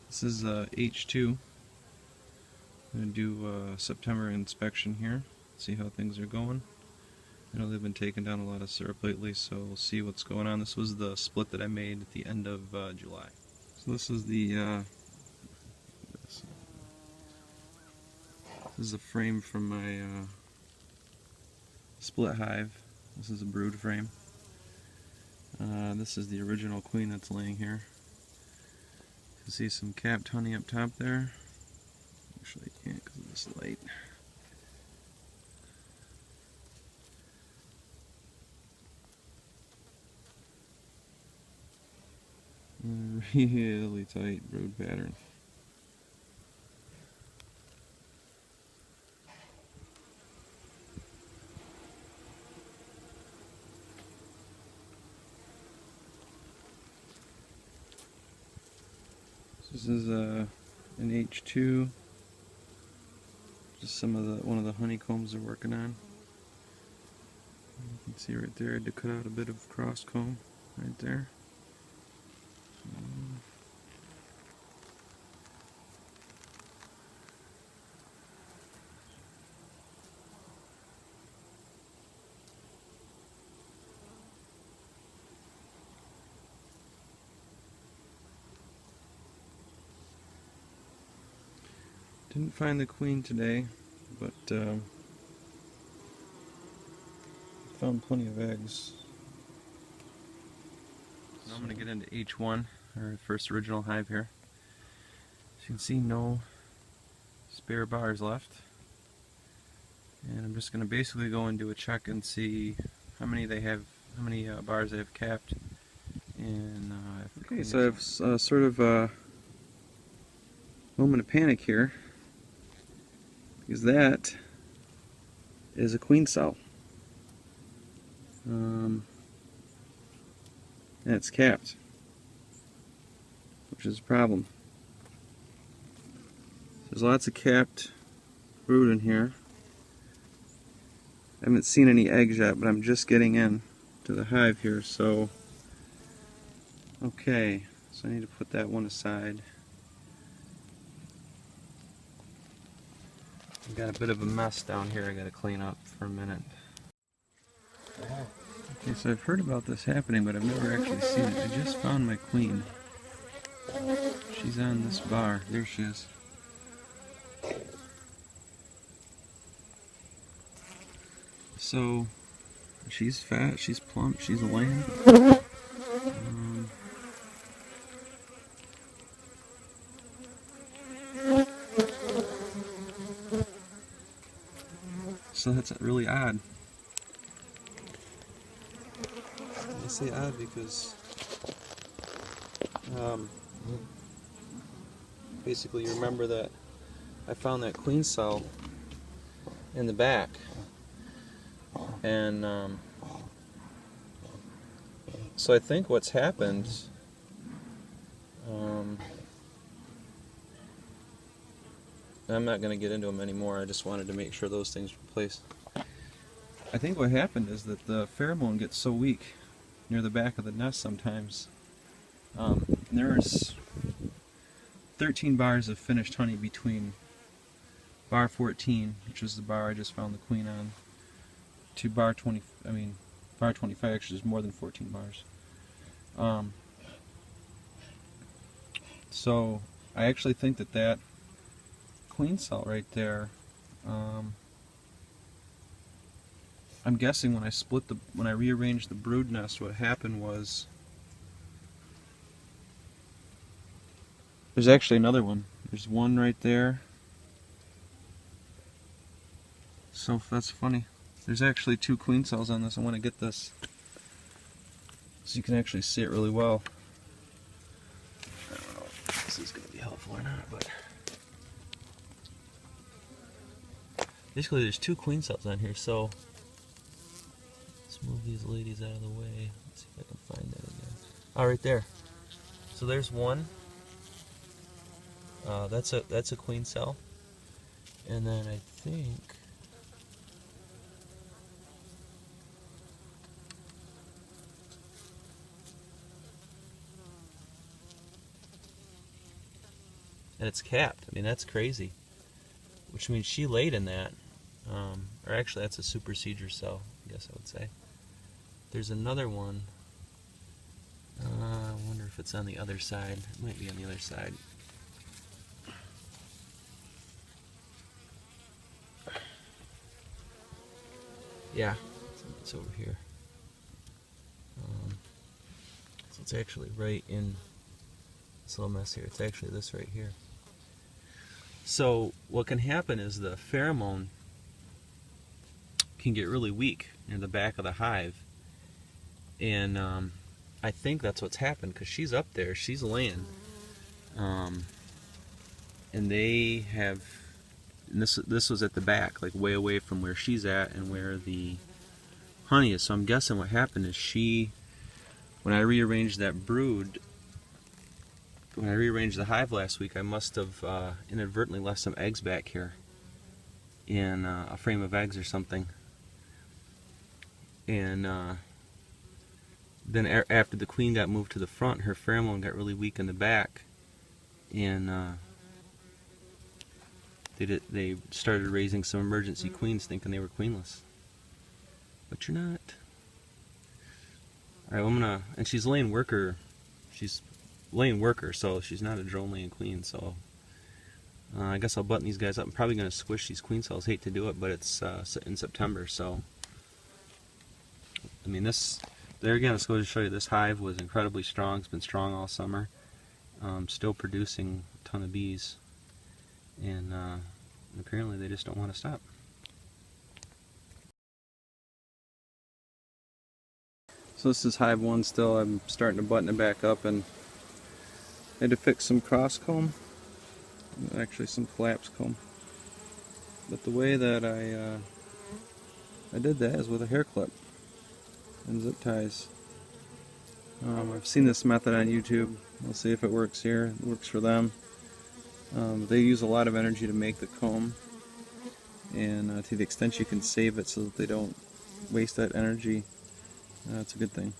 This is H2. I'm going to do a September inspection here, see how things are going. I know they've been taking down a lot of syrup lately, so we'll see what's going on. This was the split that I made at the end of July. So this is the frame from my split hive. This is a brood frame. This is the original queen that's laying here. You can see some capped honey up top there. Actually, you can't because of this light. Really tight brood pattern. This is an H2. Just one of the honeycombs they're working on. You can see right there, I had to cut out a bit of cross comb right there. Didn't find the queen today, but found plenty of eggs. Now I'm going to get into H1, our first original hive here. As you can see, no spare bars left. And I'm just going to basically go and do a check and see how many they have, how many bars they have capped. And okay, so I have sort of a moment of panic here, because that is a queen cell. And it's capped, which is a problem. There's lots of capped brood in here. I haven't seen any eggs yet, but I'm just getting in to the hive here, so okay, so I need to put that one aside. I've got a bit of a mess down here I gotta clean up for a minute. Okay, so I've heard about this happening, but I've never actually seen it. I just found my queen. She's on this bar. There she is. So, she's fat, she's plump, she's a lamb. So that's really odd. I say odd because basically you remember that I found that queen cell in the back, and so I think what's happened, I'm not going to get into them anymore, I just wanted to make sure those things were placed. I think what happened is that the pheromone gets so weak near the back of the nest sometimes. There's 13 bars of finished honey between bar 14, which is the bar I just found the queen on, to bar 20. Bar 25 actually is more than 14 bars. So I actually think that queen cell right there, I'm guessing when I rearranged the brood nest, what happened was there's actually another one. There's one right there. So that's funny. There's actually two queen cells on this. I want to get this so you can actually see it really well. I don't know if this is going to be helpful or not, but basically there's two queen cells on here. So let's move these ladies out of the way. Let's see if I can find that again. Oh, right there. So there's one. That's a queen cell, and then I think and it's capped. I mean, that's crazy. Which means she laid in that. Or actually, that's a supersedure cell, I guess I would say. There's another one. I wonder if it's on the other side. It might be on the other side. Yeah, it's over here. So it's actually right in this little mess here. It's actually this right here. So what can happen is the pheromone can get really weak in the back of the hive, and I think that's what's happened, because she's up there, she's laying, and they have, and this was at the back, like way away from where she's at and where the honey is. So I'm guessing what happened is she, when I rearranged that brood, when I rearranged the hive last week, I must have inadvertently left some eggs back here in a frame of eggs or something. And then after the queen got moved to the front, her pheromone got really weak in the back, and they started raising some emergency queens thinking they were queenless. But you're not. Alright, well, I'm gonna, and she's laying worker, so she's not a drone laying queen, so I guess I'll button these guys up. I'm probably going to squish these queen cells. Hate to do it, but it's in September, so I mean, this, there again, it's going to show you this hive was incredibly strong. It's been strong all summer, still producing a ton of bees, and apparently they just don't want to stop. So this is hive 1 still. I'm starting to button it back up, and I had to fix some cross comb, actually some collapse comb. But the way that I did that is with a hair clip and zip ties. I've seen this method on YouTube. We'll see if it works here. It works for them. They use a lot of energy to make the comb, and to the extent you can save it so that they don't waste that energy, it's a good thing.